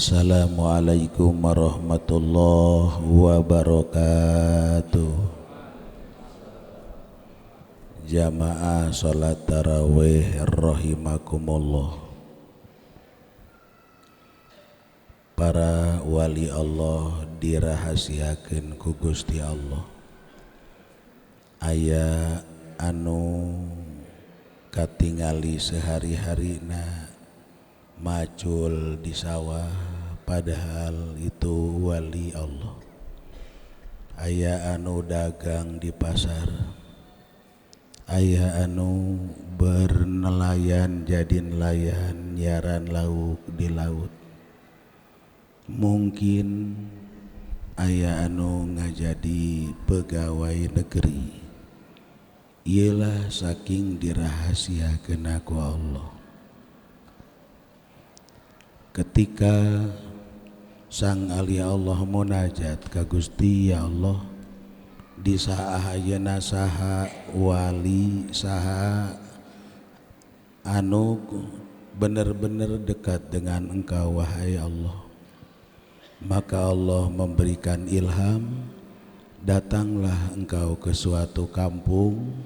Assalamualaikum warahmatullahi wabarakatuh. Jamaah salat tarawih rahimakumullah. Para wali Allah dirahasiakeun ku Gusti Allah. Aya anu katingali sehari-harina macul di sawah, padahal itu wali Allah. Aya anu dagang di pasar, aya anu bernelayan jadi nelayan nyaran lauk di laut. Mungkin aya anu ngajadi pegawai negeri. Ialah saking dirahasiakeun ku Allah. Ketika sang Ali Allah munajat ka Gusti, ya Allah, di saha ayeuna saha wali saha anu benar-benar dekat dengan Engkau wahai Allah. Maka Allah memberikan ilham, datanglah engkau ke suatu kampung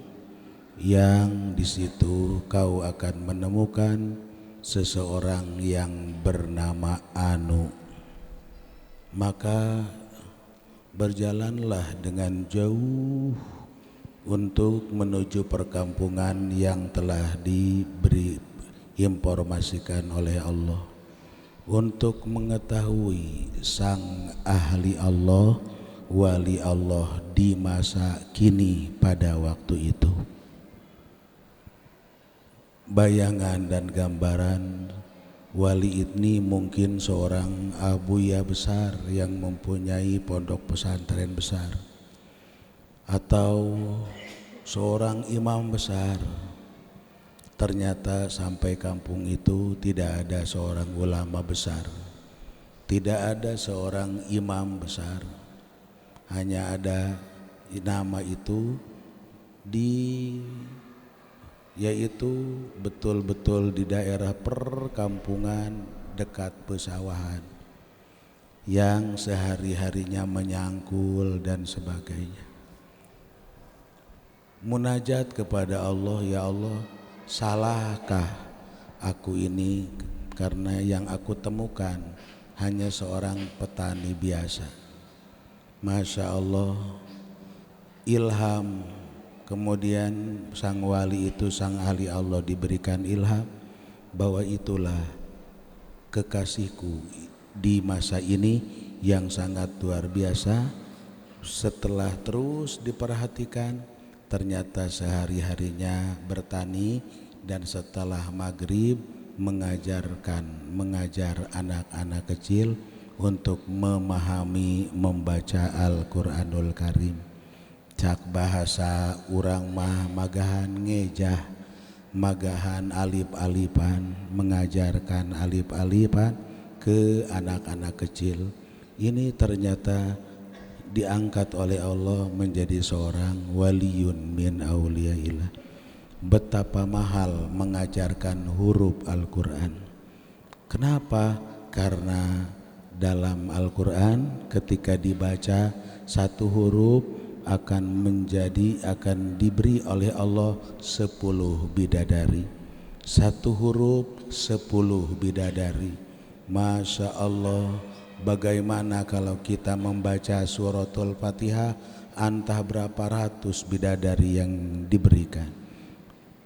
yang di situ kau akan menemukan seseorang yang bernama Anu. Maka berjalanlah dengan jauh untuk menuju perkampungan yang telah diberi informasikan oleh Allah, untuk mengetahui sang ahli Allah, wali Allah di masa kini pada waktu itu. Bayangan dan gambaran wali ini mungkin seorang abuya besar yang mempunyai pondok pesantren besar, atau seorang imam besar. Ternyata sampai kampung itu tidak ada seorang ulama besar, tidak ada seorang imam besar, hanya ada nama itu yaitu betul-betul di daerah perkampungan dekat pesawahan yang sehari-harinya menyangkul dan sebagainya. Munajat kepada Allah, ya Allah, salahkah aku ini karena yang aku temukan hanya seorang petani biasa. Masya Allah, ilham. Kemudian sang wali itu, sang ahli Allah, diberikan ilham bahwa itulah kekasihku di masa ini yang sangat luar biasa. Setelah terus diperhatikan, ternyata sehari-harinya bertani dan setelah maghrib mengajar anak-anak kecil untuk memahami membaca Al-Quranul Karim. Cak bahasa urang mah magahan ngejah, magahan alif-alifan, mengajarkan alif-alifan ke anak-anak kecil. Ini ternyata diangkat oleh Allah menjadi seorang waliyun min auliyaillah. Betapa mahal mengajarkan huruf Al-Quran. Kenapa? Karena dalam Al-Quran ketika dibaca satu huruf akan diberi oleh Allah 10 bidadari. Satu huruf 10 bidadari. Masya Allah, bagaimana kalau kita membaca suratul Fatihah, entah berapa ratus bidadari yang diberikan.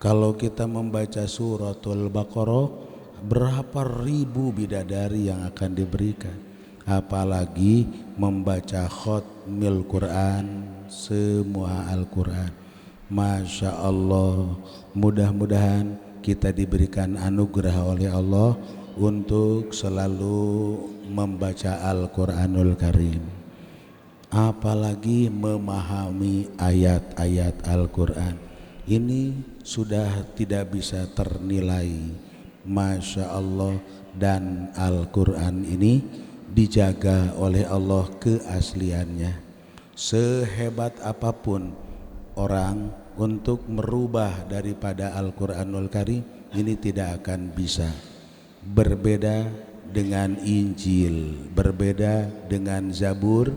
Kalau kita membaca suratul Baqarah, berapa ribu bidadari yang akan diberikan. Apalagi membaca khatmil Quran, semua Al-Quran. Masya Allah, mudah-mudahan kita diberikan anugerah oleh Allah untuk selalu membaca Al-Quranul Karim, apalagi memahami ayat-ayat Al-Quran. Ini sudah tidak bisa ternilai. Masya Allah. Dan Al-Quran ini dijaga oleh Allah keasliannya. Sehebat apapun orang untuk merubah daripada Al-Quranul Karim, ini tidak akan bisa. Berbeda dengan Injil, berbeda dengan Zabur,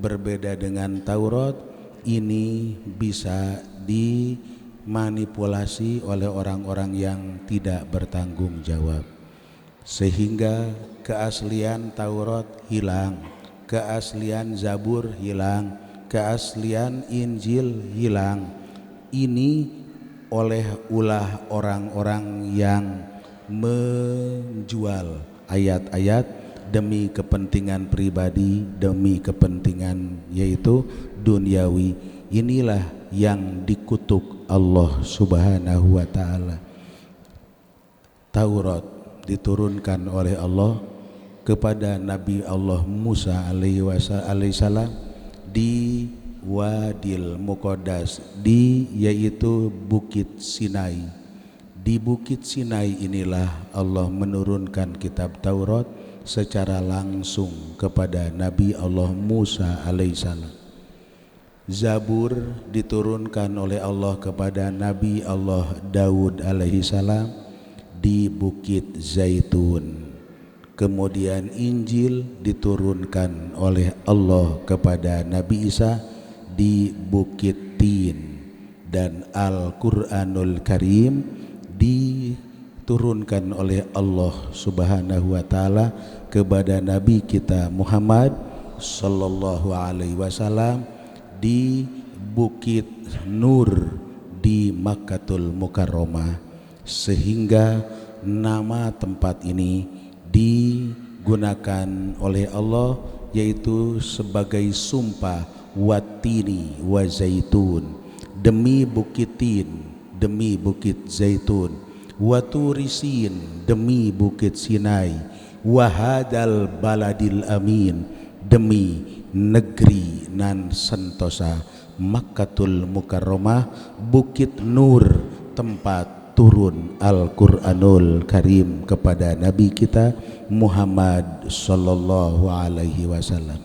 berbeda dengan Taurat. Ini bisa dimanipulasi oleh orang-orang yang tidak bertanggung jawab, sehingga keaslian Taurat hilang, keaslian Zabur hilang, keaslian Injil hilang. Ini oleh ulah orang-orang yang menjual ayat-ayat demi kepentingan pribadi, demi kepentingan yaitu duniawi. Inilah yang dikutuk Allah Subhanahu wa ta'ala. Taurat diturunkan oleh Allah kepada Nabi Allah Musa alaihissalam di Wadil Muqaddas, di yaitu Bukit Sinai. Di Bukit Sinai inilah Allah menurunkan kitab Taurat secara langsung kepada Nabi Allah Musa alaihissalam. Zabur diturunkan oleh Allah kepada Nabi Allah Daud alaihissalam di Bukit Zaitun. Kemudian Injil diturunkan oleh Allah kepada Nabi Isa di Bukit Tin, dan Al-Quranul Karim diturunkan oleh Allah Subhanahu wa ta'ala kepada Nabi kita Muhammad sallallahu alaihi wasallam di Bukit Nur di Makkatul Mukarramah, sehingga nama tempat ini digunakan oleh Allah yaitu sebagai sumpah watini wa zaitun, demi Bukit Tin, demi Bukit Zaitun, waturisin, demi Bukit Sinai, wahadal baladil amin, demi negeri nan sentosa Makkatul Mukarramah, Bukit Nur, tempat turun Al-Quranul Karim kepada Nabi kita Muhammad sallallahu alaihi wasallam.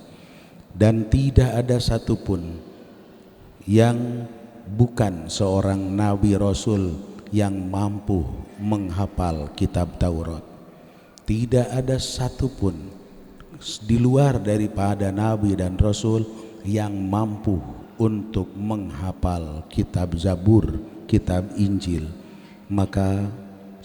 Dan tidak ada satupun yang bukan seorang Nabi Rasul yang mampu menghafal kitab Taurat. Tidak ada satupun di luar daripada Nabi dan Rasul yang mampu untuk menghafal kitab Zabur, kitab Injil. Maka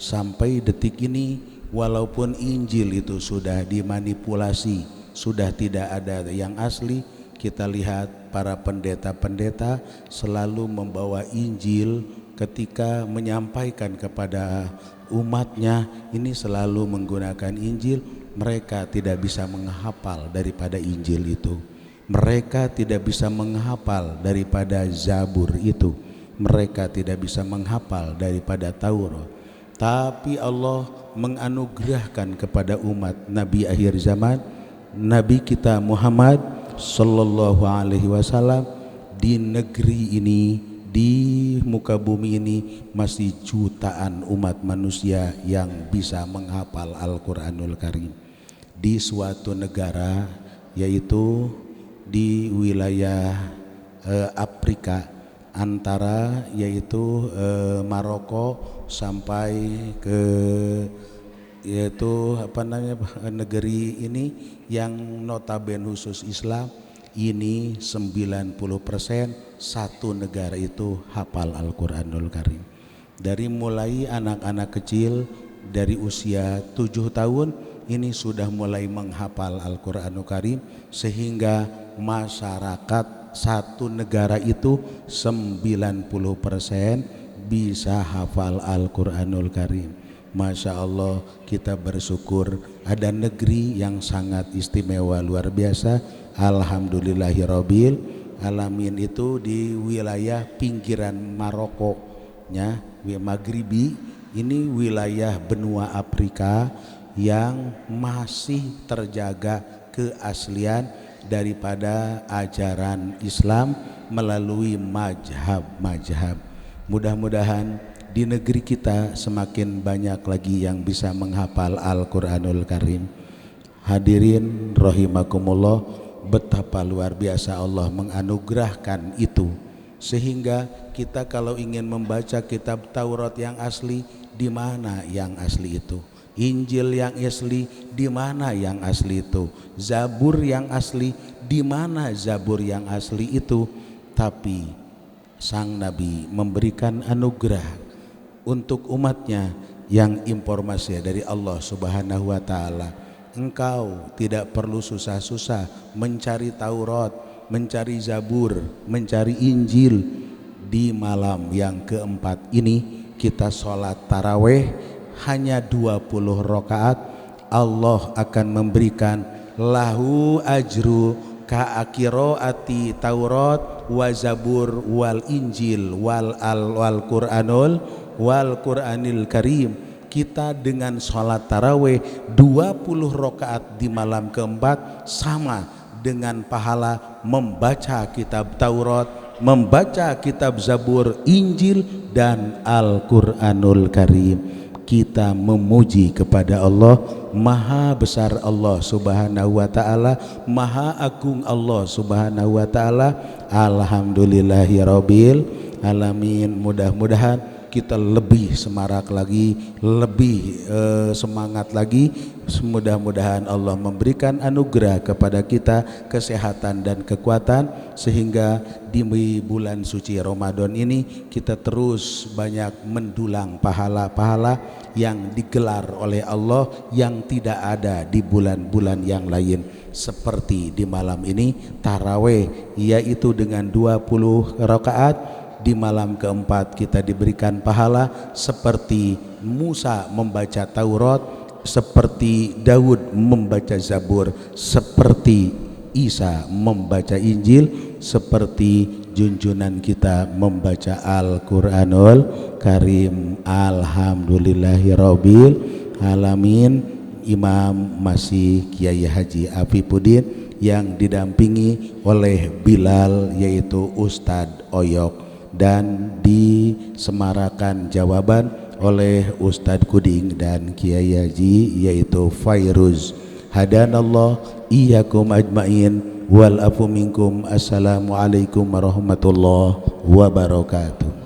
sampai detik ini, walaupun Injil itu sudah dimanipulasi, sudah tidak ada yang asli, kita lihat para pendeta-pendeta selalu membawa Injil ketika menyampaikan kepada umatnya, ini selalu menggunakan Injil. Mereka tidak bisa menghafal daripada Injil itu, mereka tidak bisa menghafal daripada Zabur itu, mereka tidak bisa menghafal daripada Taurat. Tapi Allah menganugerahkan kepada umat Nabi akhir zaman, Nabi kita Muhammad sallallahu alaihi wasallam, di negeri ini, di muka bumi ini masih jutaan umat manusia yang bisa menghafal Al-Quranul Karim. Di suatu negara, yaitu di wilayah Afrika, antara yaitu Maroko sampai ke yaitu negeri ini yang notabene khusus Islam, ini 90% satu negara itu hafal Al-Quranul Karim. Dari mulai anak-anak kecil dari usia 7 tahun ini sudah mulai menghafal Al-Quranul Karim, sehingga masyarakat satu negara itu 90% bisa hafal Al-Quranul Karim. Masya Allah, kita bersyukur ada negeri yang sangat istimewa luar biasa. Alhamdulillahirabbil alamin, itu di wilayah pinggiran Maroko nya, Maghribi, ini wilayah benua Afrika yang masih terjaga keaslian daripada ajaran Islam melalui mazhab-mazhab. Mudah-mudahan di negeri kita semakin banyak lagi yang bisa menghafal Al-Quranul Karim. Hadirin rahimakumullah, betapa luar biasa Allah menganugerahkan itu, sehingga kita kalau ingin membaca kitab Taurat yang asli, di mana yang asli itu? Injil yang asli, di mana yang asli itu? Zabur yang asli, di mana Zabur yang asli itu? Tapi sang Nabi memberikan anugerah untuk umatnya yang informasi dari Allah Subhanahu wa Ta'ala. Engkau tidak perlu susah-susah mencari Taurat, mencari Zabur, mencari Injil. Di malam yang keempat ini kita sholat taraweh hanya 20 rakaat. Allah akan memberikan lahu ajru ka'akiraati Taurat wa Zabur wal Injil wal Qur'anil Karim. Kita dengan sholat taraweh 20 rakaat di malam keempat sama dengan pahala membaca kitab Taurat, membaca kitab Zabur, Injil dan Al-Qur'anul Karim. Kita memuji kepada Allah, maha besar Allah Subhanahu wa Ta'ala, maha agung Allah Subhanahu wa Ta'ala. Alhamdulillahirabbil alamin. Mudah-mudahan kita lebih semarak lagi, lebih semangat lagi. Mudah-mudahan Allah memberikan anugerah kepada kita kesehatan dan kekuatan, sehingga di bulan suci Ramadan ini kita terus banyak mendulang pahala-pahala yang digelar oleh Allah yang tidak ada di bulan-bulan yang lain. Seperti di malam ini taraweh, yaitu dengan 20 rakaat. Di malam keempat kita diberikan pahala seperti Musa membaca Taurat, seperti Daud membaca Zabur, seperti Isa membaca Injil, seperti junjunan kita membaca Al-Qur'anul Karim. Alhamdulillahirabbil alamin. Imam masih Kiai Haji Afifuddin yang didampingi oleh Bilal yaitu Ustadz Oyok, dan disemarakan jawaban oleh Ustadz Kuding dan Kiai Haji yaitu Fairuz. Hadanallah iyyakum ajmain wal afu minkum. Assalamualaikum warahmatullahi wabarakatuh.